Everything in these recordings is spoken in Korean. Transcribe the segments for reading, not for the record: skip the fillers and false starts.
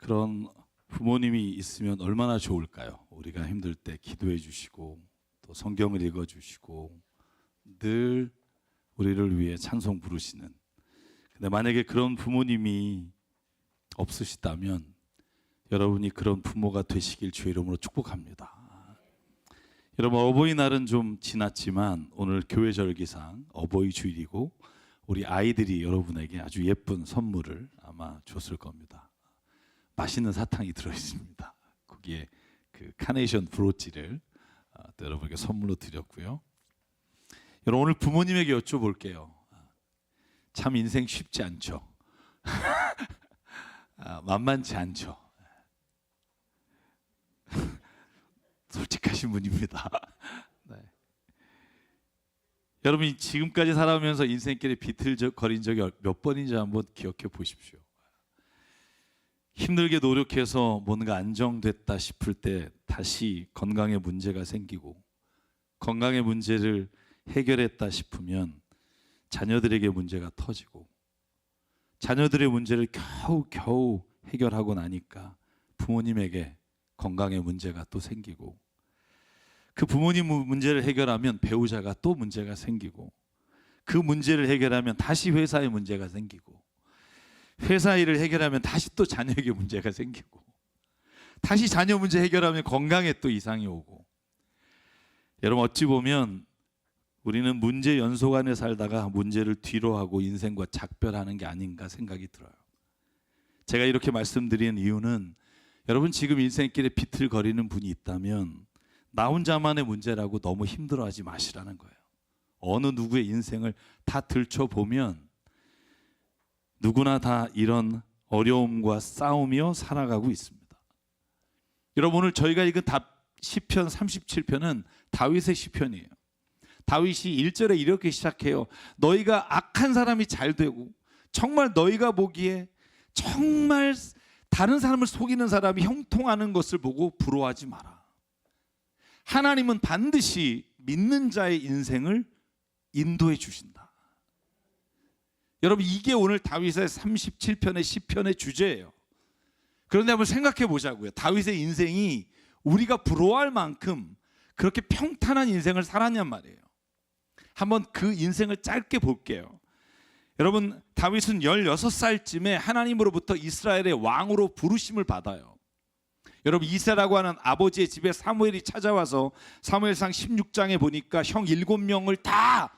그런 부모님이 있으면 얼마나 좋을까요? 우리가 힘들 때 기도해 주시고 또 성경을 읽어 주시고 늘 우리를 위해 찬송 부르시는. 근데 만약에 그런 부모님이 없으시다면 여러분이 그런 부모가 되시길 주의 이름으로 축복합니다. 여러분, 어버이날은 좀 지났지만 오늘 교회 절기상 어버이 주일이고 우리 아이들이 여러분에게 아주 예쁜 선물을 아마 줬을 겁니다. 맛있는 사탕이 들어있습니다. 거기에 그 카네이션 브로치를 또 여러분에게 선물로 드렸고요. 여러분, 오늘 부모님에게 여쭤볼게요. 참 인생 쉽지 않죠. 만만치 않죠. 솔직하신 분입니다. 네. 여러분이 지금까지 살아오면서 인생길에 비틀거린 적이 몇 번인지 한번 기억해 보십시오. 힘들게 노력해서 뭔가 안정됐다 싶을 때 다시 건강에 문제가 생기고, 건강의 문제를 해결했다 싶으면 자녀들에게 문제가 터지고, 자녀들의 문제를 겨우 해결하고 나니까 부모님에게 건강의 문제가 또 생기고, 그 부모님 문제를 해결하면 배우자가 또 문제가 생기고, 그 문제를 해결하면 다시 회사에 문제가 생기고, 회사 일을 해결하면 다시 또 자녀에게 문제가 생기고, 다시 자녀 문제 해결하면 건강에 또 이상이 오고. 여러분, 어찌 보면 우리는 문제 연속 안에 살다가 문제를 뒤로 하고 인생과 작별하는 게 아닌가 생각이 들어요. 제가 이렇게 말씀드리는 이유는 여러분, 지금 인생길에 비틀거리는 분이 있다면 나 혼자만의 문제라고 너무 힘들어하지 마시라는 거예요. 어느 누구의 인생을 다 들춰보면 누구나 다 이런 어려움과 싸우며 살아가고 있습니다. 여러분, 오늘 저희가 읽은 시편 37편은 다윗의 시편이에요. 다윗이 1절에 이렇게 시작해요. 너희가 악한 사람이 잘 되고 정말 너희가 보기에 정말 다른 사람을 속이는 사람이 형통하는 것을 보고 부러워하지 마라. 하나님은 반드시 믿는 자의 인생을 인도해 주신다. 여러분, 이게 오늘 다윗의 37편의 시편의 주제예요. 그런데 한번 생각해 보자고요. 다윗의 인생이 우리가 부러워할 만큼 그렇게 평탄한 인생을 살았냔 말이에요. 한번 그 인생을 짧게 볼게요. 여러분, 다윗은 16살쯤에 하나님으로부터 이스라엘의 왕으로 부르심을 받아요. 여러분, 이새라고 하는 아버지의 집에 사무엘이 찾아와서 사무엘상 16장에 보니까 형 7명을 다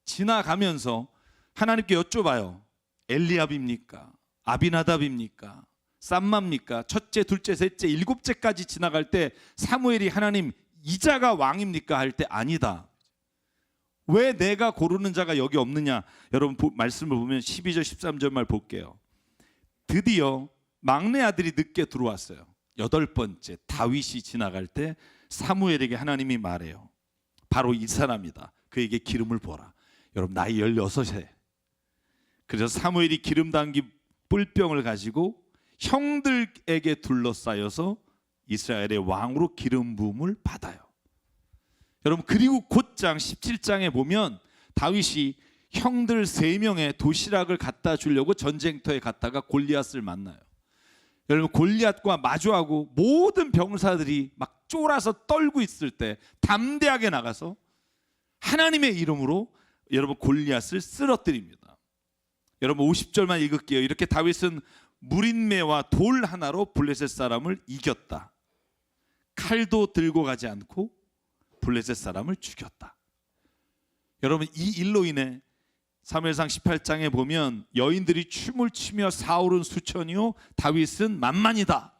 지나가면서 하나님께 여쭤봐요. 엘리압입니까? 아비나답입니까? 쌈마입니까? 첫째, 둘째, 셋째, 7째까지 지나갈 때 사무엘이 하나님, 이자가 왕입니까? 할 때 아니다. 왜 내가 고르는 자가 여기 없느냐? 여러분, 말씀을 보면 12절 13절 말 볼게요. 드디어 막내 아들이 늦게 들어왔어요. 8번째 다윗이 지나갈 때 사무엘에게 하나님이 말해요. 바로 이 사람이다. 그에게 기름을 부어라. 여러분, 나이 16세. 그래서 사무엘이 기름 담긴 뿔병을 가지고 형들에게 둘러싸여서 이스라엘의 왕으로 기름 부음을 받아요. 여러분, 그리고 곧장 17장에 보면 다윗이 형들 3명의 도시락을 갖다 주려고 전쟁터에 갔다가 골리앗을 만나요. 여러분, 골리앗과 마주하고 모든 병사들이 막 쫄아서 떨고 있을 때 담대하게 나가서 하나님의 이름으로 여러분 골리앗을 쓰러뜨립니다. 여러분, 50절만 읽을게요. 이렇게 다윗은 무린매와 돌 하나로 블레셋 사람을 이겼다. 칼도 들고 가지 않고 블레셋 사람을 죽였다. 여러분, 이 일로 인해 사무엘상 18장에 보면 여인들이 춤을 추며 사울은 수천이요 다윗은 만만이다.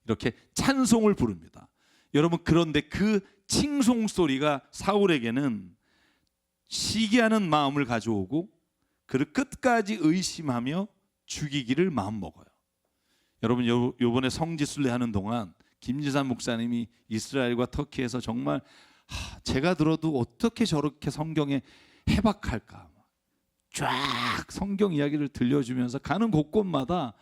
이렇게 찬송을 부릅니다. 여러분, 그런데 그 칭송 소리가 사울에게는 시기하는 마음을 가져오고 그를 끝까지 의심하며 죽이기를 마음먹어요. 여러분, 요번에 성지순례 하는 동안 김지산 목사님이 이스라엘과 터키에서 정말 제가 들어도 어떻게 저렇게 성경에 해박할까, 쫙 성경 이야기를 들려주면서 가는 곳곳마다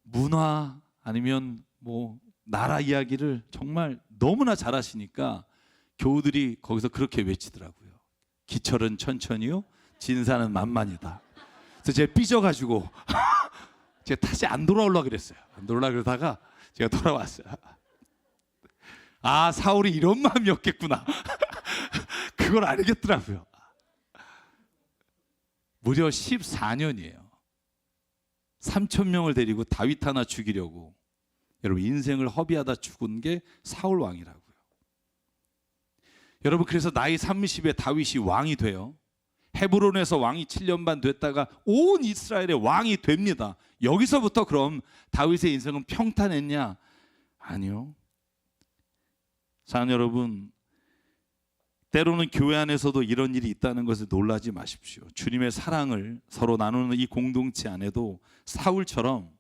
문화 아니면 뭐 나라 이야기를 정말 너무나 잘하시니까 교우들이 거기서 그렇게 외치더라고요. 기철은 천천히요, 진사는 만만이다. 그래서 제가 삐져가지고 제가 다시 안 돌아오려고 그랬어요. 안 돌아오려고 그러다가 제가 돌아왔어요. 아, 사울이 이런 마음이었겠구나. 그걸 알겠더라고요. 무려 14년이에요. 3,000명을 데리고 다윗 하나 죽이려고 여러분 인생을 허비하다 죽은 게 사울 왕이라고요. 여러분 그래서 나이 30에 다윗이 왕이 돼요. 헤브론에서 왕이 7년 반 됐다가 온 이스라엘의 왕이 됩니다. 여기서부터 그럼 다윗의 인생은 평탄했냐? 아니요. 사랑하는 여러분, 때로는 교회 안에서도 이런 일이 있다는 것을 놀라지 마십시오. 주님의 사랑을 서로 나누는 이 공동체 안에도 사울처럼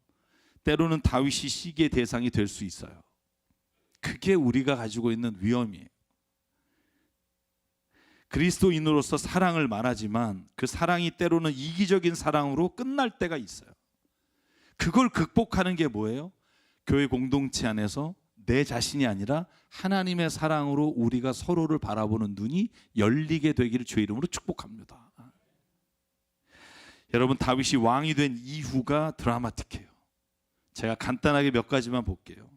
때로는 다윗이 시기의 대상이 될 수 있어요. 그게 우리가 가지고 있는 위험이에요. 그리스도인으로서 사랑을 말하지만 그 사랑이 때로는 이기적인 사랑으로 끝날 때가 있어요. 그걸 극복하는 게 뭐예요? 교회 공동체 안에서 내 자신이 아니라 하나님의 사랑으로 우리가 서로를 바라보는 눈이 열리게 되기를 주의 이름으로 축복합니다. 여러분 다윗이 왕이 된 이후가 드라마틱해요. 제가 간단하게 몇 가지만 볼게요.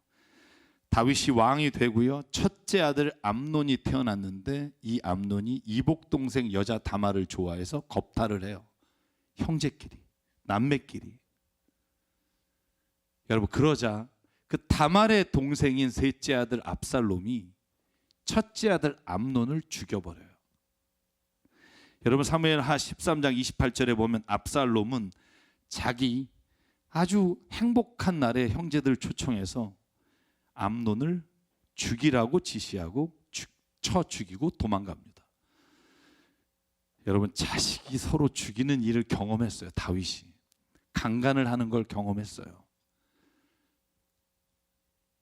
다윗이 왕이 되고요. 첫째 아들 암논이 태어났는데 이 암논이 이복 동생 여자 다말을 좋아해서 겁탈을 해요. 형제끼리, 남매끼리. 여러분 그러자 그 다말의 동생인 셋째 아들 압살롬이 첫째 아들 암논을 죽여버려요. 여러분 사무엘하 13장 28절에 보면 압살롬은 자기 아주 행복한 날에 형제들 초청해서 암논을 죽이라고 지시하고 쳐 죽이고 도망갑니다. 여러분 자식이 서로 죽이는 일을 경험했어요. 다윗이 강간을 하는 걸 경험했어요.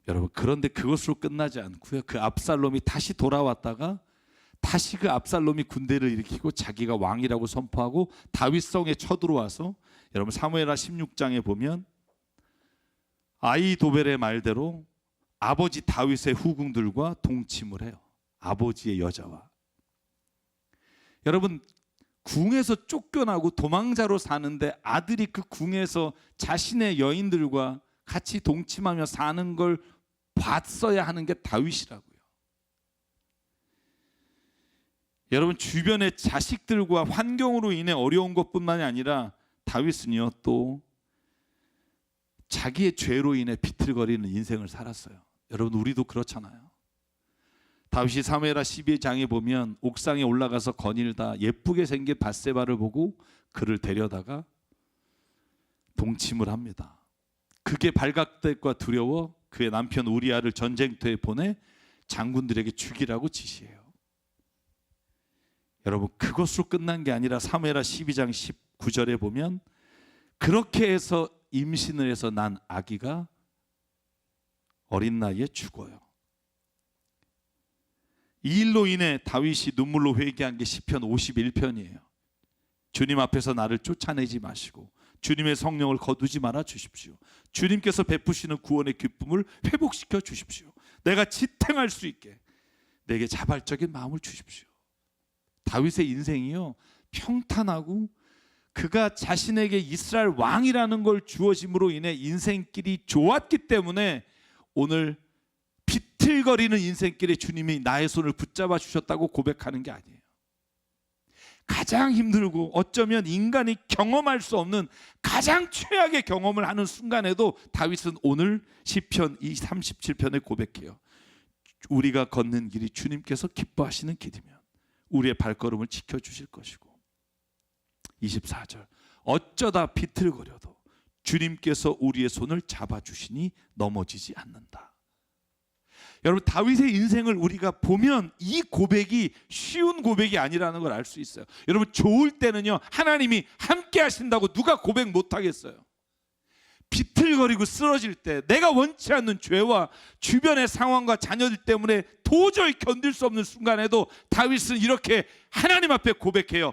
여러분 그런데 그것으로 끝나지 않고요. 그 압살롬이 다시 돌아왔다가 다시 그 압살롬이 군대를 일으키고 자기가 왕이라고 선포하고 다윗성에 쳐들어와서 여러분 사무엘하 16장에 보면 아히도벨의 말대로 아버지 다윗의 후궁들과 동침을 해요. 아버지의 여자와. 여러분 궁에서 쫓겨나고 도망자로 사는데 아들이 그 궁에서 자신의 여인들과 같이 동침하며 사는 걸 봤어야 하는 게 다윗이라고요. 여러분 주변의 자식들과 환경으로 인해 어려운 것뿐만이 아니라 다윗은요 또 자기의 죄로 인해 비틀거리는 인생을 살았어요. 여러분 우리도 그렇잖아요. 다윗이 사무엘하 12장에 보면 옥상에 올라가서 거닐다 예쁘게 생긴 밧세바를 보고 그를 데려다가 동침을 합니다. 그게 발각될까 두려워 그의 남편 우리아를 전쟁터에 보내 장군들에게 죽이라고 지시해요. 여러분 그것으로 끝난 게 아니라 사무엘하 12장 19절에 보면 그렇게 해서 임신을 해서 난 아기가 어린 나이에 죽어요. 이 일로 인해 다윗이 눈물로 회개한 게 시편 51편이에요. 주님 앞에서 나를 쫓아내지 마시고 주님의 성령을 거두지 말아 주십시오. 주님께서 베푸시는 구원의 기쁨을 회복시켜 주십시오. 내가 지탱할 수 있게 내게 자발적인 마음을 주십시오. 다윗의 인생이요 평탄하고 그가 자신에게 이스라엘 왕이라는 걸 주어짐으로 인해 인생길이 좋았기 때문에 오늘 비틀거리는 인생길에 주님이 나의 손을 붙잡아 주셨다고 고백하는 게 아니에요. 가장 힘들고 어쩌면 인간이 경험할 수 없는 가장 최악의 경험을 하는 순간에도 다윗은 오늘 시편 37편에 고백해요. 우리가 걷는 길이 주님께서 기뻐하시는 길이면 우리의 발걸음을 지켜주실 것이고 24절 어쩌다 비틀거려도 주님께서 우리의 손을 잡아주시니 넘어지지 않는다. 여러분 다윗의 인생을 우리가 보면 이 고백이 쉬운 고백이 아니라는 걸 알 수 있어요. 여러분 좋을 때는요 하나님이 함께 하신다고 누가 고백 못하겠어요. 비틀거리고 쓰러질 때 내가 원치 않는 죄와 주변의 상황과 자녀들 때문에 도저히 견딜 수 없는 순간에도 다윗은 이렇게 하나님 앞에 고백해요.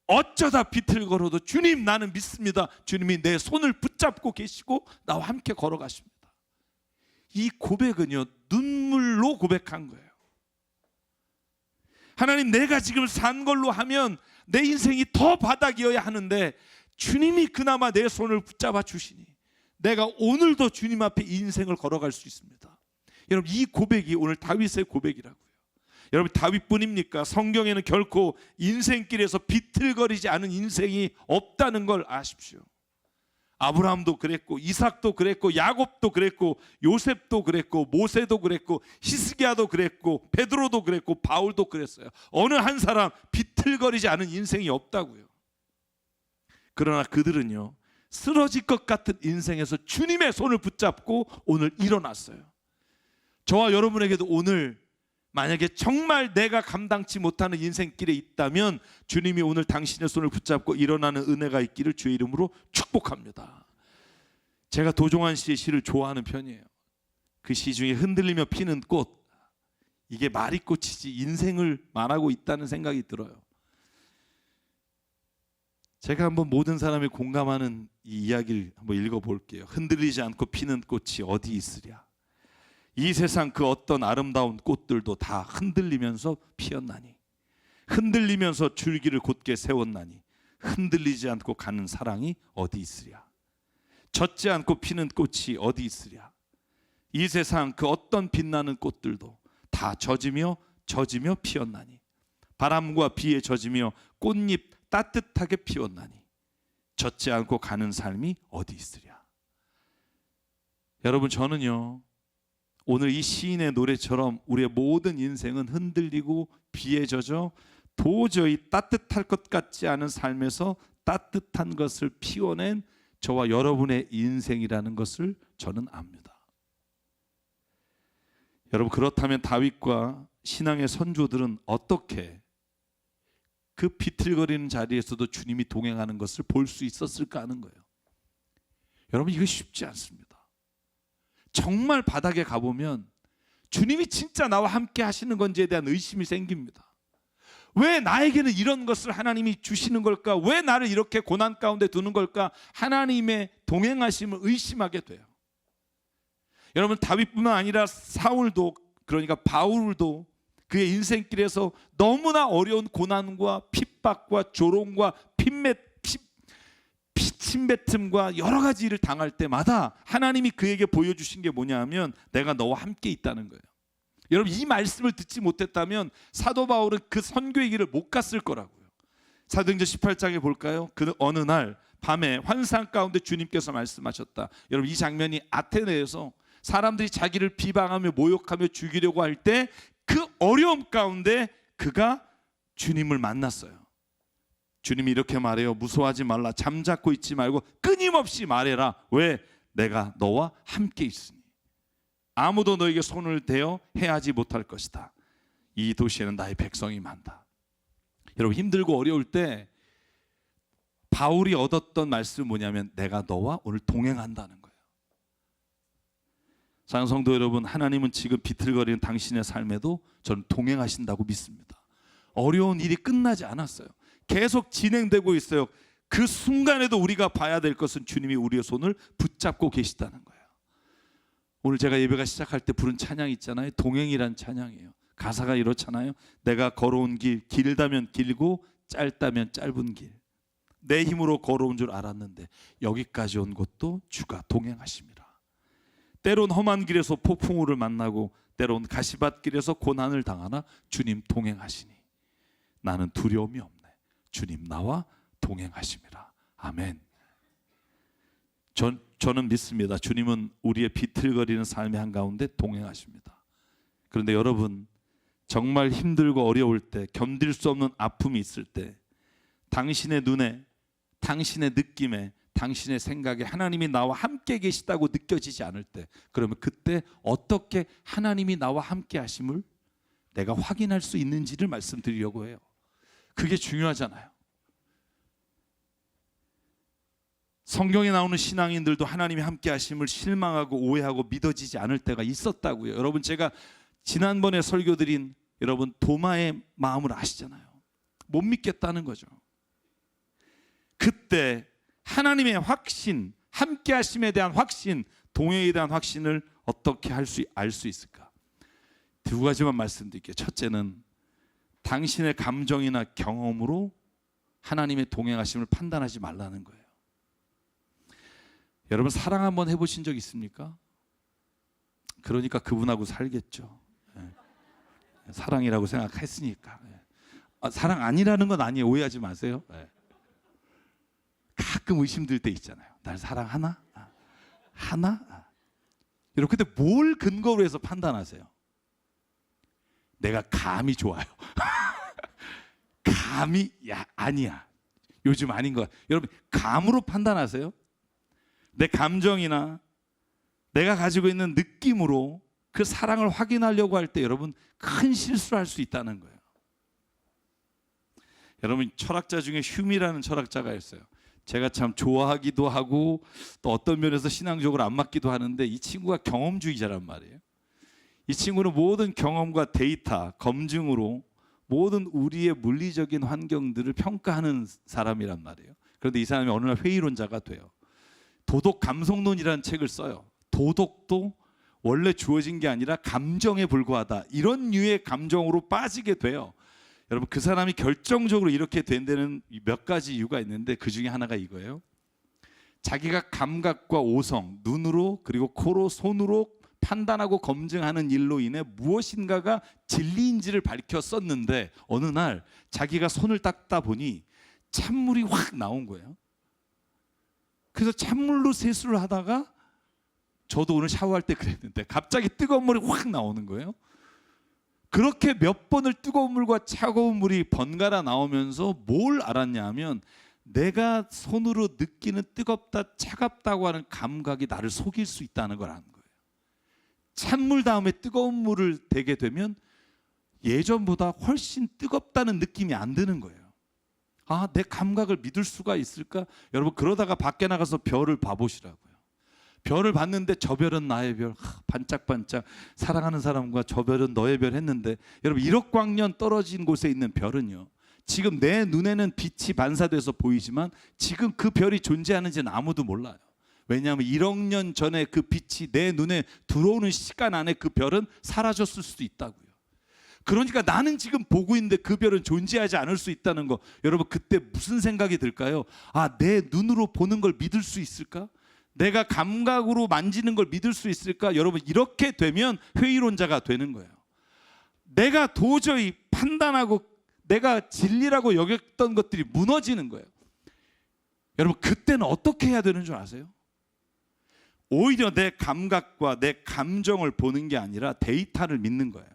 어쩌다 비틀거려도 주님 나는 믿습니다. 주님이 내 손을 붙잡고 계시고 나와 함께 걸어가십니다. 이 고백은요 눈물로 고백한 거예요. 하나님 내가 지금 산 걸로 하면 내 인생이 더 바닥이어야 하는데 주님이 그나마 내 손을 붙잡아 주시니 내가 오늘도 주님 앞에 인생을 걸어갈 수 있습니다. 여러분, 이 고백이 오늘 다윗의 고백이라고요. 여러분, 다윗뿐입니까? 성경에는 결코 인생길에서 비틀거리지 않은 인생이 없다는 걸 아십시오. 아브라함도 그랬고, 이삭도 그랬고, 야곱도 그랬고, 요셉도 그랬고, 모세도 그랬고, 히스기야도 그랬고, 베드로도 그랬고, 바울도 그랬어요. 어느 한 사람 비틀거리지 않은 인생이 없다고요. 그러나 그들은요, 쓰러질 것 같은 인생에서 주님의 손을 붙잡고 오늘 일어났어요. 저와 여러분에게도 오늘 만약에 정말 내가 감당치 못하는 인생길에 있다면 주님이 오늘 당신의 손을 붙잡고 일어나는 은혜가 있기를 주의 이름으로 축복합니다. 제가 도종환 씨의 시를 좋아하는 편이에요. 그 시 중에 흔들리며 피는 꽃, 이게 말이 꽃이지 인생을 말하고 있다는 생각이 들어요. 제가 한번 모든 사람이 공감하는 이 이야기를 한번 읽어볼게요. 흔들리지 않고 피는 꽃이 어디 있으랴. 이 세상 그 어떤 아름다운 꽃들도 다 흔들리면서 피었나니, 흔들리면서 줄기를 곧게 세웠나니, 흔들리지 않고 가는 사랑이 어디 있으랴. 젖지 않고 피는 꽃이 어디 있으랴. 이 세상 그 어떤 빛나는 꽃들도 다 젖으며 피었나니, 바람과 비에 젖으며 꽃잎 따뜻하게 피웠나니, 젖지 않고 가는 삶이 어디 있으랴. 여러분, 저는요, 오늘 이 시인의 노래처럼 우리의 모든 인생은 흔들리고 비에 젖어 도저히 따뜻할 것 같지 않은 삶에서 따뜻한 것을 피워낸 저와 여러분의 인생이라는 것을 저는 압니다. 여러분, 그렇다면 다윗과 신앙의 선조들은 어떻게 그 비틀거리는 자리에서도 주님이 동행하는 것을 볼 수 있었을까 하는 거예요. 여러분, 이거 쉽지 않습니다. 정말 바닥에 가보면 주님이 진짜 나와 함께 하시는 건지에 대한 의심이 생깁니다. 왜 나에게는 이런 것을 하나님이 주시는 걸까? 왜 나를 이렇게 고난 가운데 두는 걸까? 하나님의 동행하심을 의심하게 돼요. 여러분, 다윗뿐만 아니라 사울도, 그러니까 바울도 그의 인생길에서 너무나 어려운 고난과 핍박과 조롱과 침뱉음과 여러 가지 일을 당할 때마다 하나님이 그에게 보여주신 게 뭐냐 하면 내가 너와 함께 있다는 거예요. 여러분, 이 말씀을 듣지 못했다면 사도 바울은 그 선교의 길을 못 갔을 거라고요. 사도행전 18장에 볼까요? 그 어느 날 밤에 환상 가운데 주님께서 말씀하셨다. 여러분, 이 장면이 아테네에서 사람들이 자기를 비방하며 모욕하며 죽이려고 할 때 그 어려움 가운데 그가 주님을 만났어요. 주님이 이렇게 말해요. 무서워하지 말라. 잠자코 있지 말고 끊임없이 말해라. 왜? 내가 너와 함께 있으니 아무도 너에게 손을 대어 해하지 못할 것이다. 이 도시에는 나의 백성이 많다. 여러분, 힘들고 어려울 때 바울이 얻었던 말씀은 뭐냐면 내가 너와 오늘 동행한다는 거예요. 사랑하는 성도 여러분, 하나님은 지금 비틀거리는 당신의 삶에도 저는 동행하신다고 믿습니다. 어려운 일이 끝나지 않았어요. 계속 진행되고 있어요. 그 순간에도 우리가 봐야 될 것은 주님이 우리의 손을 붙잡고 계시다는 거예요. 오늘 제가 예배가 시작할 때 부른 찬양 있잖아요. 동행이란 찬양이에요. 가사가 이렇잖아요. 내가 걸어온 길, 길다면 길고 짧다면 짧은 길, 내 힘으로 걸어온 줄 알았는데 여기까지 온 것도 주가 동행하십니다. 때론 험한 길에서 폭풍우를 만나고 때론 가시밭길에서 고난을 당하나 주님 동행하시니 나는 두려움이 없네. 주님 나와 동행하십니다. 아멘. 저는 믿습니다. 주님은 우리의 비틀거리는 삶의 한가운데 동행하십니다. 그런데 여러분, 정말 힘들고 어려울 때, 견딜 수 없는 아픔이 있을 때 당신의 눈에, 당신의 느낌에, 당신의 생각에 하나님이 나와 함께 계시다고 느껴지지 않을 때, 그러면 그때 어떻게 하나님이 나와 함께 하심을 내가 확인할 수 있는지를 말씀드리려고 해요. 그게 중요하잖아요. 성경에 나오는 신앙인들도 하나님이 함께 하심을 실망하고 오해하고 믿어지지 않을 때가 있었다고요. 여러분, 제가 지난번에 설교 드린 여러분 도마의 마음을 아시잖아요. 못 믿겠다는 거죠. 그때 하나님의 확신, 함께 하심에 대한 확신, 동행에 대한 확신을 어떻게 알 수 있을까? 두 가지만 말씀드릴게요. 첫째는 당신의 감정이나 경험으로 하나님의 동행하심을 판단하지 말라는 거예요. 여러분 사랑 한번 해보신 적 있습니까? 그러니까 그분하고 살겠죠. 사랑이라고 생각했으니까. 사랑 아니라는 건 아니에요. 오해하지 마세요. 가끔 의심될 때 있잖아요. 날 사랑하나? 하나? 여러분 근데 뭘 근거로 해서 판단하세요? 내가 감이 좋아요. 감이 아니야. 요즘 아닌 것 같아요. 여러분 감으로 판단하세요? 내 감정이나 내가 가지고 있는 느낌으로 그 사랑을 확인하려고 할 때 여러분 큰 실수를 할 수 있다는 거예요. 여러분 철학자 중에 휴미라는 철학자가 있어요. 제가 참 좋아하기도 하고 또 어떤 면에서 신앙적으로 안 맞기도 하는데 이 친구가 경험주의자란 말이에요. 이 친구는 모든 경험과 데이터, 검증으로 모든 우리의 물리적인 환경들을 평가하는 사람이란 말이에요. 그런데 이 사람이 어느 날 회의론자가 돼요. 도덕 감성론이라는 책을 써요. 도덕도 원래 주어진 게 아니라 감정에 불과하다. 이런 류의 감정으로 빠지게 돼요. 여러분 그 사람이 결정적으로 이렇게 된 데는 몇 가지 이유가 있는데 그 중에 하나가 이거예요. 자기가 감각과 오성, 눈으로 그리고 코로 손으로 판단하고 검증하는 일로 인해 무엇인가가 진리인지를 밝혔었는데 어느 날 자기가 손을 닦다 보니 찬물이 확 나온 거예요. 그래서 찬물로 세수를 하다가 저도 오늘 샤워할 때 그랬는데 갑자기 뜨거운 물이 확 나오는 거예요. 그렇게 몇 번을 뜨거운 물과 차가운 물이 번갈아 나오면서 뭘 알았냐 하면 내가 손으로 느끼는 뜨겁다 차갑다고 하는 감각이 나를 속일 수 있다는 걸 아는 거예요. 찬물 다음에 뜨거운 물을 대게 되면 예전보다 훨씬 뜨겁다는 느낌이 안 드는 거예요. 아, 내 감각을 믿을 수가 있을까? 여러분 그러다가 밖에 나가서 별을 봐보시라고요. 별을 봤는데 저 별은 나의 별, 반짝반짝 사랑하는 사람과 저 별은 너의 별 했는데 여러분 1억 광년 떨어진 곳에 있는 별은요 지금 내 눈에는 빛이 반사돼서 보이지만 지금 그 별이 존재하는지는 아무도 몰라요. 왜냐하면 1억 년 전에 그 빛이 내 눈에 들어오는 시간 안에 그 별은 사라졌을 수도 있다고요. 그러니까 나는 지금 보고 있는데 그 별은 존재하지 않을 수 있다는 거. 여러분 그때 무슨 생각이 들까요? 아, 내 눈으로 보는 걸 믿을 수 있을까? 내가 감각으로 만지는 걸 믿을 수 있을까? 여러분 이렇게 되면 회의론자가 되는 거예요. 내가 도저히 판단하고 내가 진리라고 여겼던 것들이 무너지는 거예요. 여러분 그때는 어떻게 해야 되는 줄 아세요? 오히려 내 감각과 내 감정을 보는 게 아니라 데이터를 믿는 거예요.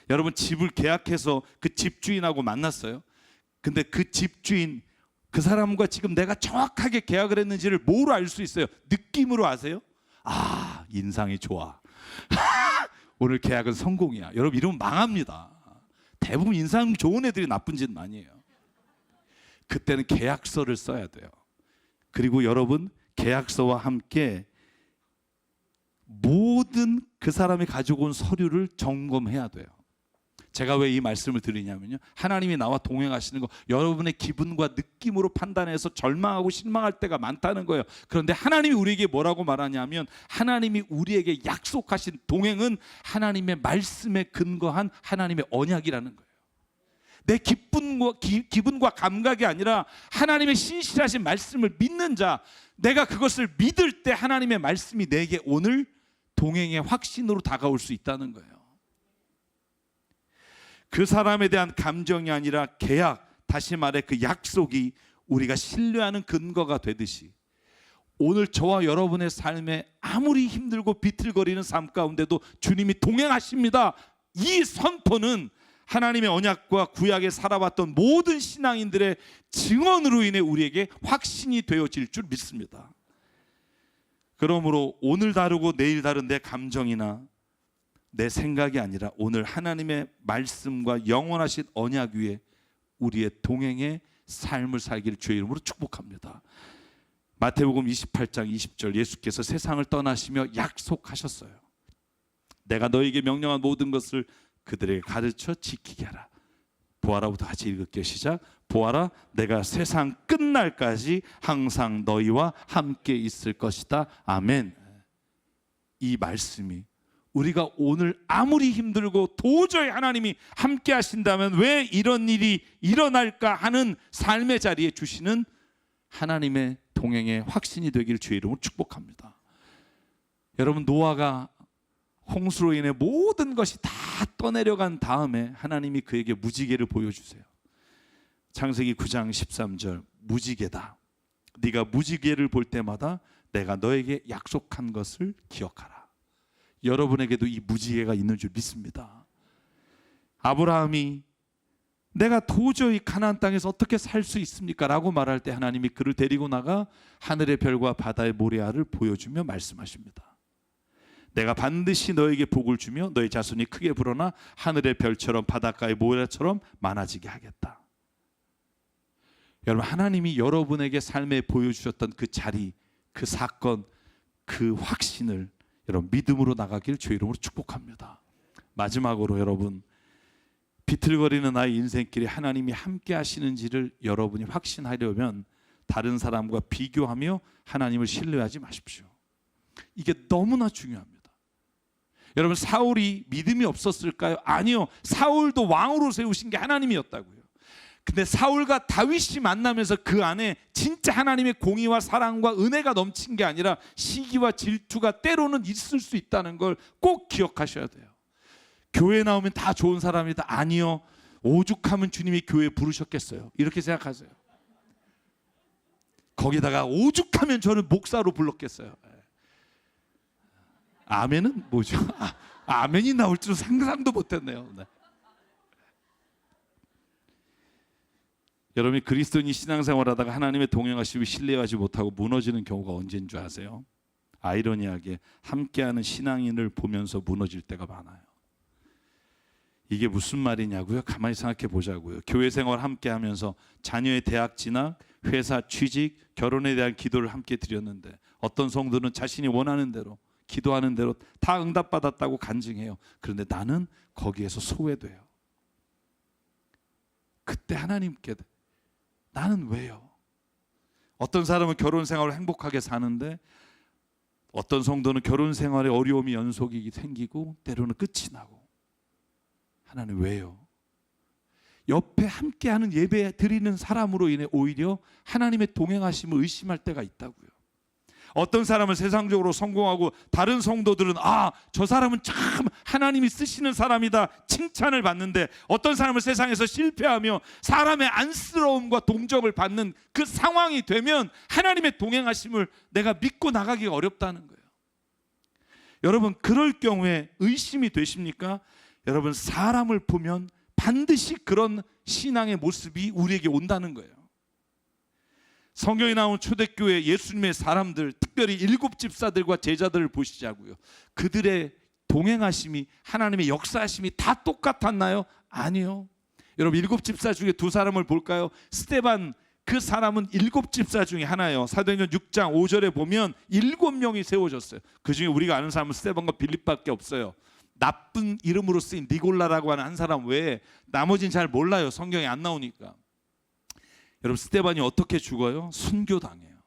여러분 집을 계약해서 그 집주인하고 만났어요. 근데 그 집주인 그 사람과 지금 내가 정확하게 계약을 했는지를 뭐로 알 수 있어요? 느낌으로 아세요? 아, 인상이 좋아. 오늘 계약은 성공이야. 여러분 이러면 망합니다. 대부분 인상 좋은 애들이 나쁜 짓 많이 해요. 그때는 계약서를 써야 돼요. 그리고 여러분 계약서와 함께 모든 그 사람이 가지고 온 서류를 점검해야 돼요. 제가 왜 이 말씀을 드리냐면요, 하나님이 나와 동행하시는 거 여러분의 기분과 느낌으로 판단해서 절망하고 실망할 때가 많다는 거예요. 그런데 하나님이 우리에게 뭐라고 말하냐면 감히 우리에게 약속하신 동행은 하나님의 말씀에 근거한 하나님의 언약이라는 거예요. 내 기분과 감각이 아니라 하나님의 신실하신 말씀을 믿는 자, 내가 그것을 믿을 때 하나님의 말씀이 내게 오늘 동행의 확신으로 다가올 수 있다는 거예요. 그 사람에 대한 감정이 아니라 계약, 다시 말해 그 약속이 우리가 신뢰하는 근거가 되듯이 오늘 저와 여러분의 삶에 아무리 힘들고 비틀거리는 삶 가운데도 주님이 동행하십니다. 이 선포는 하나님의 언약과 구약에 살아왔던 모든 신앙인들의 증언으로 인해 우리에게 확신이 되어질 줄 믿습니다. 그러므로 오늘 다르고 내일 다른 내 감정이나 내 생각이 아니라 오늘 하나님의 말씀과 영원하신 언약 위에 우리의 동행의 삶을 살기를 주의 이름으로 축복합니다. 마태복음 28장 20절 예수께서 세상을 떠나시며 약속하셨어요. 내가 너에게 명령한 모든 것을 그들에게 가르쳐 지키게 하라. 보아라부터 같이 읽을게요. 시작. 보아라, 내가 세상 끝날까지 항상 너희와 함께 있을 것이다. 아멘. 이 말씀이 우리가 오늘 아무리 힘들고 도저히 하나님이 함께 하신다면 왜 이런 일이 일어날까 하는 삶의 자리에 주시는 하나님의 동행의 확신이 되길 주의 이름으로 축복합니다. 여러분, 노아가 홍수로 인해 모든 것이 다 떠내려간 다음에 하나님이 그에게 무지개를 보여주세요. 창세기 9장 13절, 무지개다. 네가 무지개를 볼 때마다 내가 너에게 약속한 것을 기억하라. 여러분에게도 이 무지개가 있는 줄 믿습니다. 아브라함이 내가 도저히 가나안 땅에서 어떻게 살 수 있습니까? 라고 말할 때 하나님이 그를 데리고 나가 하늘의 별과 바다의 모래알을 보여주며 말씀하십니다. 내가 반드시 너에게 복을 주며 너의 자손이 크게 불어나 하늘의 별처럼 바닷가의 모래처럼 많아지게 하겠다. 여러분, 하나님이 여러분에게 삶에 보여주셨던 그 자리, 그 사건, 그 확신을 여러분 믿음으로 나가길 주의 이름으로 축복합니다. 마지막으로 여러분, 비틀거리는 나의 인생길에 하나님이 함께 하시는지를 여러분이 확신하려면 다른 사람과 비교하며 하나님을 신뢰하지 마십시오. 이게 너무나 중요합니다. 여러분, 사울이 믿음이 없었을까요? 아니요. 사울도 왕으로 세우신 게 하나님이었다고요. 근데 사울과 다윗이 만나면서 그 안에 진짜 하나님의 공의와 사랑과 은혜가 넘친 게 아니라 시기와 질투가 때로는 있을 수 있다는 걸 꼭 기억하셔야 돼요. 교회 나오면 다 좋은 사람이다. 아니요. 오죽하면 주님이 교회에 부르셨겠어요. 이렇게 생각하세요. 거기다가 오죽하면 저는 목사로 불렀겠어요. 아멘은 뭐죠? 아멘이 나올 줄 상상도 못했네요. 네. 여러분이 그리스도인이 신앙생활하다가 하나님의 동행하심을 신뢰하지 못하고 무너지는 경우가 언제인 줄 아세요? 아이러니하게 함께하는 신앙인을 보면서 무너질 때가 많아요. 이게 무슨 말이냐고요? 가만히 생각해 보자고요. 교회 생활 함께하면서 자녀의 대학 진학, 회사 취직, 결혼에 대한 기도를 함께 드렸는데 어떤 성도는 자신이 원하는 대로 기도하는 대로 다 응답받았다고 간증해요. 그런데 나는 거기에서 소외돼요. 그때 하나님께 나는 왜요? 어떤 사람은 결혼 생활을 행복하게 사는데 어떤 성도는 결혼 생활에 어려움이 연속이 생기고 때로는 끝이 나고 하나님 왜요? 옆에 함께하는 예배 드리는 사람으로 인해 오히려 하나님의 동행하심을 의심할 때가 있다고요. 어떤 사람은 세상적으로 성공하고 다른 성도들은 저 사람은 참 하나님이 쓰시는 사람이다 칭찬을 받는데 어떤 사람은 세상에서 실패하며 사람의 안쓰러움과 동정을 받는 그 상황이 되면 하나님의 동행하심을 내가 믿고 나가기가 어렵다는 거예요. 여러분, 그럴 경우에 의심이 되십니까? 여러분, 사람을 보면 반드시 그런 신앙의 모습이 우리에게 온다는 거예요. 성경에 나온 초대교회 예수님의 사람들, 특별히 7 집사들과 제자들을 보시자고요. 그들의 동행하심이, 하나님의 역사하심이 다 똑같았나요? 아니요. 여러분, 7 집사 중에 2 사람을 볼까요? 스데반, 그 사람은 7 집사 중에 하나예요. 사도행전 6장 5절에 보면 7명이 세워졌어요. 그 중에 우리가 아는 사람은 스데반과 빌립밖에 없어요. 나쁜 이름으로 쓰인 니골라라고 하는 한 사람 외에 나머지는 잘 몰라요. 성경에 안 나오니까. 여러분, 스데반이 어떻게 죽어요? 순교당해요.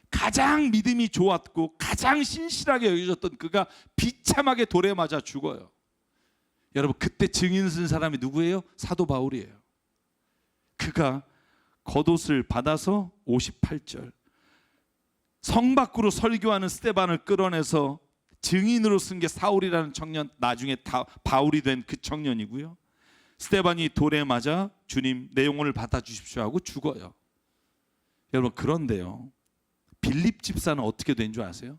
가장 믿음이 좋았고 가장 신실하게 여겨졌던 그가 비참하게 돌에 맞아 죽어요. 여러분, 그때 증인 쓴 사람이 누구예요? 사도 바울이에요. 그가 겉옷을 받아서 58절 성 밖으로 설교하는 스데반을 끌어내서 증인으로 쓴 게 사울이라는 청년, 나중에 바울이 된 그 청년이고요. 스데반이 돌에 맞아 주님 내 영혼을 받아주십시오 하고 죽어요. 여러분, 그런데요, 빌립 집사는 어떻게 된 줄 아세요?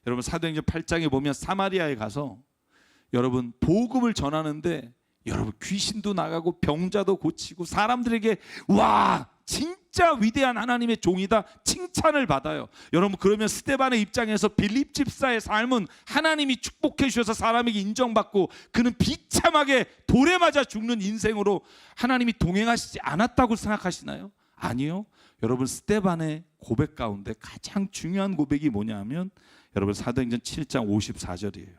여러분, 사도행전 8장에 보면 사마리아에 가서 여러분 복음을 전하는데 여러분 귀신도 나가고 병자도 고치고 사람들에게 와 진짜 위대한 하나님의 종이다 칭찬을 받아요. 여러분, 그러면 스데반의 입장에서 빌립 집사의 삶은 하나님이 축복해 주셔서 사람에게 인정받고 그는 비참하게 돌에 맞아 죽는 인생으로 하나님이 동행하시지 않았다고 생각하시나요? 아니요. 여러분, 스데반의 고백 가운데 가장 중요한 고백이 뭐냐 하면 여러분 사도행전 7장 54절이에요.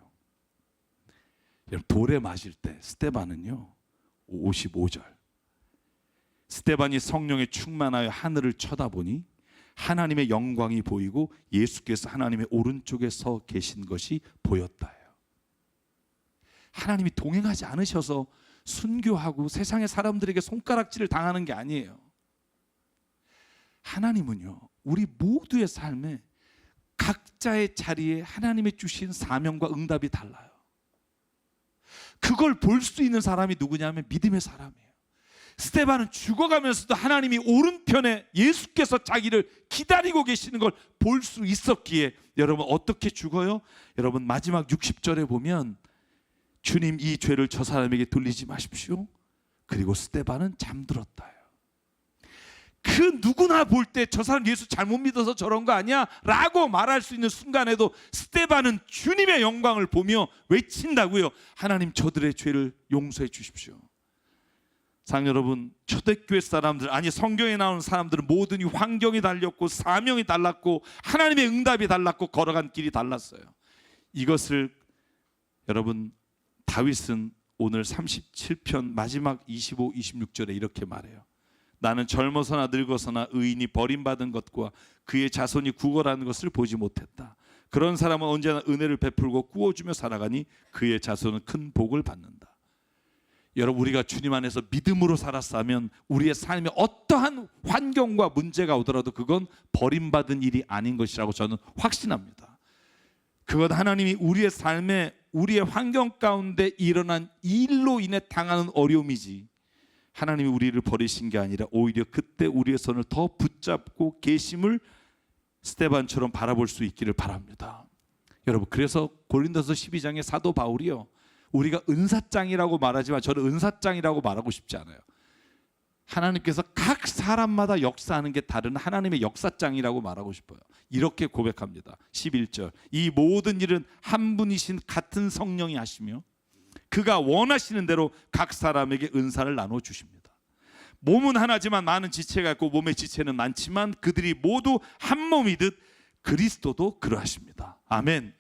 여러분, 돌에 맞을 때 스데반은요 55절 스데반이 성령에 충만하여 하늘을 쳐다보니 하나님의 영광이 보이고 예수께서 하나님의 오른쪽에 서 계신 것이 보였다요. 하나님이 동행하지 않으셔서 순교하고 세상의 사람들에게 손가락질을 당하는 게 아니에요. 하나님은요, 우리 모두의 삶에 각자의 자리에 하나님이 주신 사명과 응답이 달라요. 그걸 볼 수 있는 사람이 누구냐면 믿음의 사람이에요. 스데반은 죽어가면서도 하나님이 오른편에 예수께서 자기를 기다리고 계시는 걸 볼 수 있었기에, 여러분 어떻게 죽어요? 여러분 마지막 60절에 보면 주님 이 죄를 저 사람에게 돌리지 마십시오. 그리고 스데반은 잠들었다요. 그 누구나 볼 때 저 사람 예수 잘못 믿어서 저런 거 아니야? 라고 말할 수 있는 순간에도 스데반은 주님의 영광을 보며 외친다고요. 하나님 저들의 죄를 용서해 주십시오. 상 여러분, 초대교회 사람들, 아니 성경에 나오는 사람들은 모든 이 환경이 달렸고 사명이 달랐고 하나님의 응답이 달랐고 걸어간 길이 달랐어요. 이것을 여러분 다윗은 오늘 37편 마지막 25, 26절에 이렇게 말해요. 나는 젊어서나 늙어서나 의인이 버림받은 것과 그의 자손이 구걸하는 것을 보지 못했다. 그런 사람은 언제나 은혜를 베풀고 구워주며 살아가니 그의 자손은 큰 복을 받는다. 여러분, 우리가 주님 안에서 믿음으로 살았다면 우리의 삶에 어떠한 환경과 문제가 오더라도 그건 버림받은 일이 아닌 것이라고 저는 확신합니다. 그건 하나님이 우리의 삶에 우리의 환경 가운데 일어난 일로 인해 당하는 어려움이지, 하나님이 우리를 버리신 게 아니라 오히려 그때 우리의 손을 더 붙잡고 계심을 스데반처럼 바라볼 수 있기를 바랍니다. 여러분, 그래서 고린도서 12장의 사도 바울이요, 우리가 은사장이라고 말하지만 저는 은사장이라고 말하고 싶지 않아요. 하나님께서 각 사람마다 역사하는 게 다른 하나님의 역사장이라고 말하고 싶어요. 이렇게 고백합니다. 11절, 이 모든 일은 한 분이신 같은 성령이 하시며 그가 원하시는 대로 각 사람에게 은사를 나눠 주십니다. 몸은 하나지만 많은 지체가 있고 몸의 지체는 많지만 그들이 모두 한 몸이듯 그리스도도 그러하십니다. 아멘.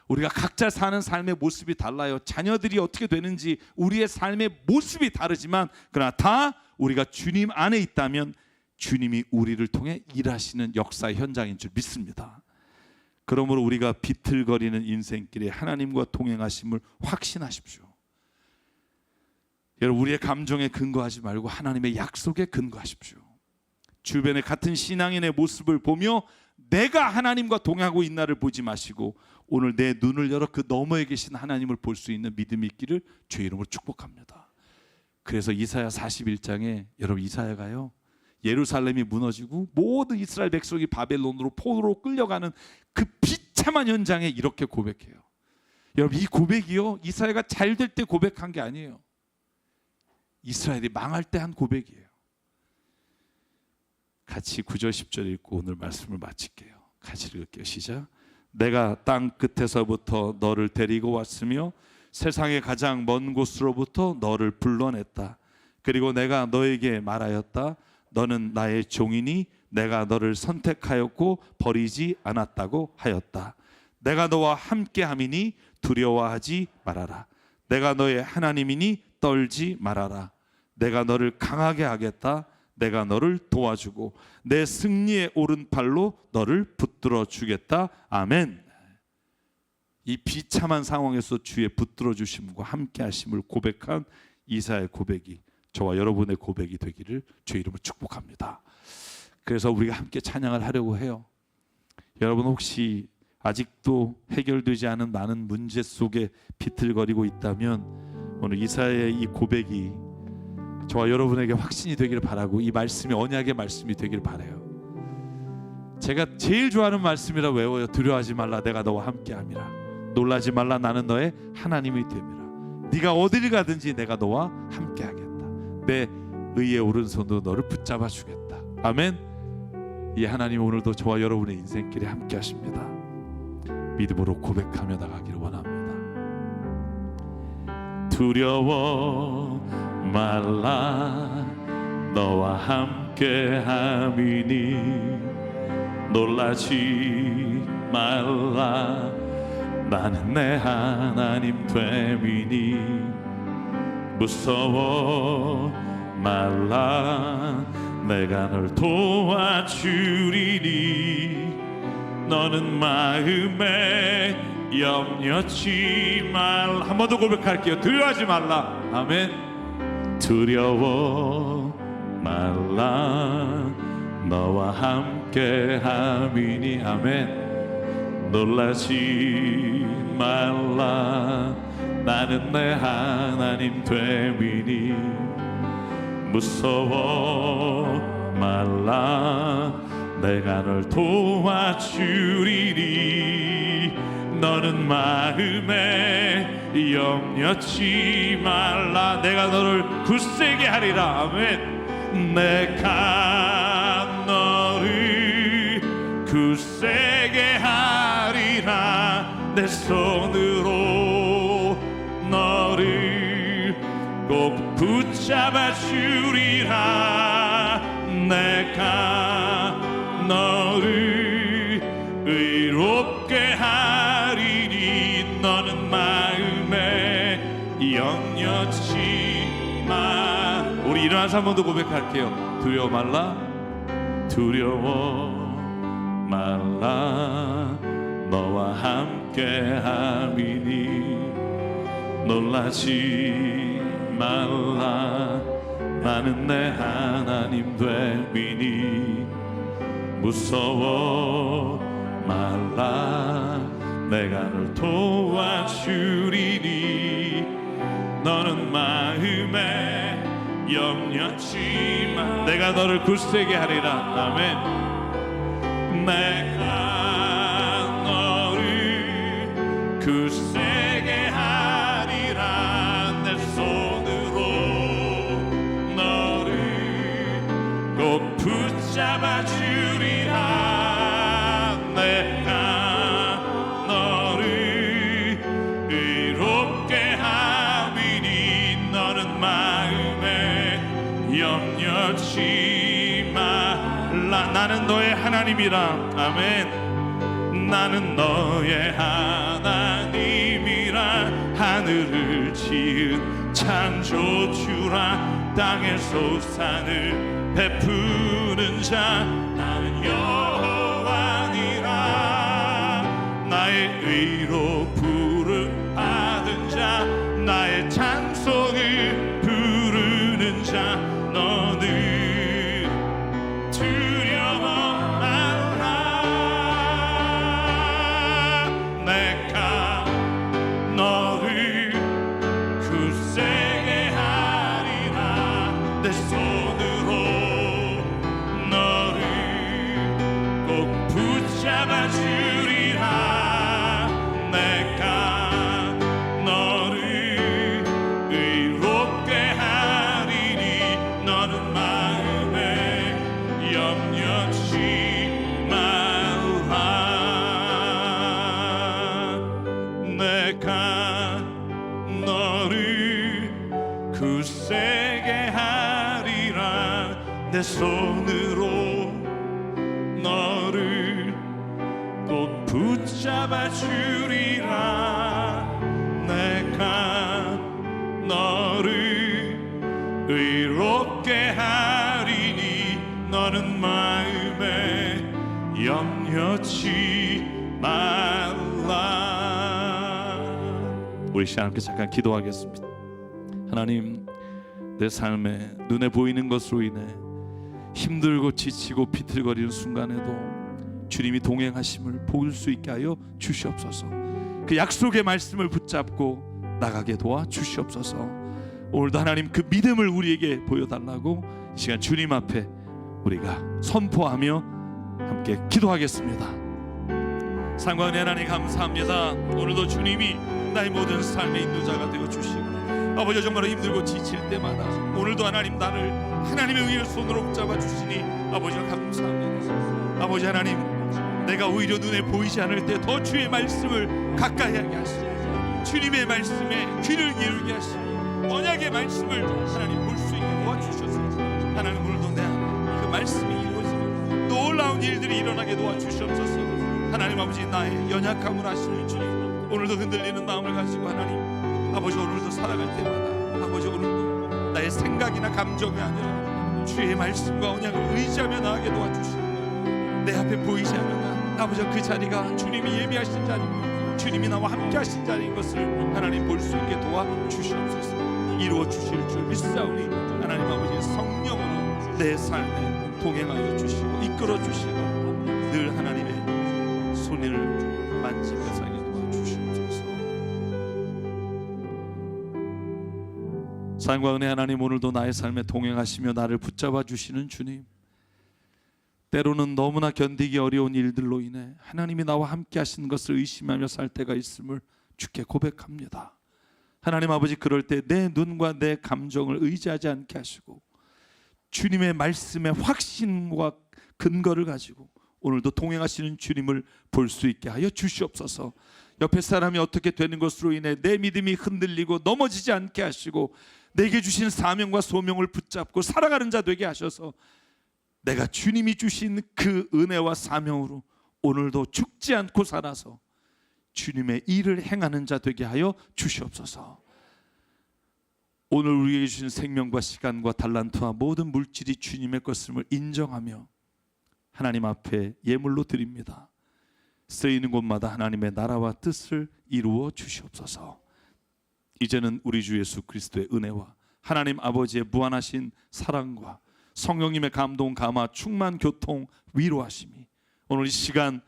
우리가 각자 사는 삶의 모습이 달라요. 자녀들이 어떻게 되는지 우리의 삶의 모습이 다르지만 그러나 다 우리가 주님 안에 있다면 주님이 우리를 통해 일하시는 역사의 현장인 줄 믿습니다. 그러므로 우리가 비틀거리는 인생길에 하나님과 동행하심을 확신하십시오. 여러분, 우리의 감정에 근거하지 말고 하나님의 약속에 근거하십시오. 주변의 같은 신앙인의 모습을 보며 내가 하나님과 동행하고 있나를 보지 마시고 오늘 내 눈을 열어 그 너머에 계신 하나님을 볼 수 있는 믿음이 있기를 주의 이름으로 축복합니다. 그래서 이사야 41장에 여러분, 이사야가요, 예루살렘이 무너지고 모든 이스라엘 백성이 바벨론으로 포로로 끌려가는 그 비참한 현장에 이렇게 고백해요. 여러분, 이 고백이요, 이스라엘가 잘 될 때 고백한 게 아니에요. 이스라엘이 망할 때 한 고백이에요. 같이 9절 10절 읽고 오늘 말씀을 마칠게요. 같이 읽을게요. 시작. 내가 땅 끝에서부터 너를 데리고 왔으며 세상의 가장 먼 곳으로부터 너를 불러냈다. 그리고 내가 너에게 말하였다. 너는 나의 종이니 내가 너를 선택하였고 버리지 않았다고 하였다. 내가 너와 함께함이니 두려워하지 말아라. 내가 너의 하나님이니 떨지 말아라. 내가 너를 강하게 하겠다. 내가 너를 도와주고 내 승리의 오른팔로 너를 붙들어 주겠다. 아멘. 이 비참한 상황에서 주의 붙들어 주심과 함께 하심을 고백한 이사야의 고백이 저와 여러분의 고백이 되기를 주의 이름으로 축복합니다. 그래서 우리가 함께 찬양을 하려고 해요. 여러분, 혹시 아직도 해결되지 않은 많은 문제 속에 비틀거리고 있다면 오늘 이사야의 이 고백이 저와 여러분에게 확신이 되기를 바라고 이 말씀이 언약의 말씀이 되기를 바라요. 제가 제일 좋아하는 말씀이라 외워요. 두려워하지 말라, 내가 너와 함께함이라. 놀라지 말라, 나는 너의 하나님이 됨이라. 네가 어디를 가든지 내가 너와 함께하겠다. 내 의의 오른손으로 너를 붙잡아 주겠다. 아멘. 이 하나님 오늘도 저와 여러분의 인생길에 함께 하십니다. 믿음으로 고백하며 나가기를 원합니다. 두려워 말라, 너와 함께함이니 놀라지 말라, 나는 내 하나님 됨이니 무서워 말라, 내가 널 도와주리니 너는 마음에 염려치 말라. 한 번 더 고백할게요. 두려워하지 말라. 아멘. 두려워 말라, 너와 함께 함이니 아멘. 놀라지 말라 나는 내 하나님 됨이니 무서워 말라 내가 널 도와주리니 너는 마음에 염려치 말라 내가 너를 굳세게 하리라 아멘. 내가 너를 굳세게 하리라 내 손으로 너를 꼭 붙잡아 주리라 내가 너를 의롭게 하리니 너는 마음에 염려치 마. 우리 일어나서 한 번 더 고백할게요. 두려워 말라 두려워 말라 너와 함께 함이니 놀라지 말라 나는 내 하나님 됨이니 무서워 말라 내가 널 도와주리니 너는 마음에 염려치 마. 내가 너를 굳세게 하리라 아멘. 내가 너를 굳세게 하리라 내 손으로 너를 꼭 붙잡아 주리라 내가 너를 의롭게 함이니 너는 마음에 염려치 말라 나는 너의 하나님이라 아멘. 나는 너의 하나님이라 하늘을 지은 창조주라 땅의 소산을 베푸는 자 나는 여호와니라 나의 의로 부름 받은 자 나의 찬송을 부르는 자 너는 두려워 말라 내가 너를 굳세게 하리라 내 손으로 너를 꼭 붙잡아 주리라 내가 너를 의롭게 하리니 너는 마음에 염려치 말라 내가 너를 굳세게 하리라 내 손으로 너를 꼭 붙잡아 주리라 내가 너를 의롭게 하리니 너는 마음에 염려치 말라. 우리 시간 함께 잠깐 기도하겠습니다. 하나님 내 삶에 눈에 보이는 것으로 인해 힘들고 지치고 비틀거리는 순간에도 주님이 동행하심을 볼 수 있게 하여 주시옵소서. 그 약속의 말씀을 붙잡고 나가게 도와 주시옵소서. 오늘도 하나님 그 믿음을 우리에게 보여달라고 이 시간 주님 앞에 우리가 선포하며 함께 기도하겠습니다. 상관의 하나님 감사합니다. 오늘도 주님이 나의 모든 삶의 인도자가 되어 주시고 아버지 정말로 힘들고 지칠 때마다 오늘도 하나님 나를 하나님의 의의 손으로 붙잡아 주시니 아버지 감사합니다. 아버지 하나님 내가 오히려 눈에 보이지 않을 때 더 주의 말씀을 가까이 하게 하시고 주님의 말씀에 귀를 기울게 하시고 언약의 말씀을 하나님 볼 수 있게 도와주셔서 하나님 오늘도 내 안에 그 말씀이 이루어지는 놀라운 일들이 일어나게 도와주시옵소서. 하나님 아버지 나의 연약함을 아시는 주님 오늘도 흔들리는 마음을 가지고 하나님 아버지 오늘도 살아갈 때마다 아버지 오늘도 나의 생각이나 감정이 아니라 주의 말씀과 언약을 의지하며 나아가게 도와주시고 내 앞에 보이지 않는 아버지 그 자리가 주님이 예비하신 자리고 주님이 나와 함께 하신 자리인 것을 하나님 볼 수 있게 도와주시옵소서. 이루어 주실 줄 믿사오니 하나님 아버지 성령으로 내 삶에 동행하여 주시고 이끌어 주시고 늘 하나님의 손을 만지며 살게 도와주시옵소서. 사랑과 은혜 하나님, 오늘도 나의 삶에 동행하시며 나를 붙잡아 주시는 주님, 때로는 너무나 견디기 어려운 일들로 인해 하나님이 나와 함께 하신 것을 의심하며 살 때가 있음을 주께 고백합니다. 하나님 아버지, 그럴 때 내 눈과 내 감정을 의지하지 않게 하시고 주님의 말씀의 확신과 근거를 가지고 오늘도 동행하시는 주님을 볼 수 있게 하여 주시옵소서. 옆에 사람이 어떻게 되는 것으로 인해 내 믿음이 흔들리고 넘어지지 않게 하시고 내게 주신 사명과 소명을 붙잡고 살아가는 자 되게 하셔서 내가 주님이 주신 그 은혜와 사명으로 오늘도 죽지 않고 살아서 주님의 일을 행하는 자 되게 하여 주시옵소서. 오늘 우리에게 주신 생명과 시간과 달란트와 모든 물질이 주님의 것임을 인정하며 하나님 앞에 예물로 드립니다. 쓰이는 곳마다 하나님의 나라와 뜻을 이루어 주시옵소서. 이제는 우리 주 예수 그리스도의 은혜와 하나님 아버지의 무한하신 사랑과 성령님의 감동, 감화, 충만, 교통, 위로하심이 오늘 이 시간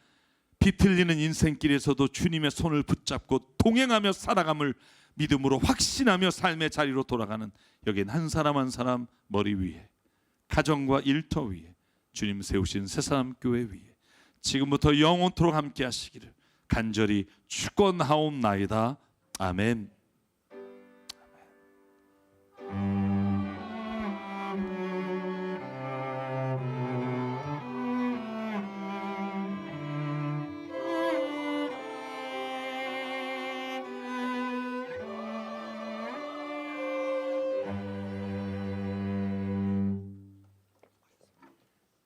비틀리는 인생길에서도 주님의 손을 붙잡고 동행하며 살아감을 믿음으로 확신하며 삶의 자리로 돌아가는 여긴 한 사람 한 사람 머리 위에, 가정과 일터 위에, 주님 세우신 새사람교회 위에 지금부터 영원토록 함께 하시기를 간절히 축원하옵나이다. 아멘.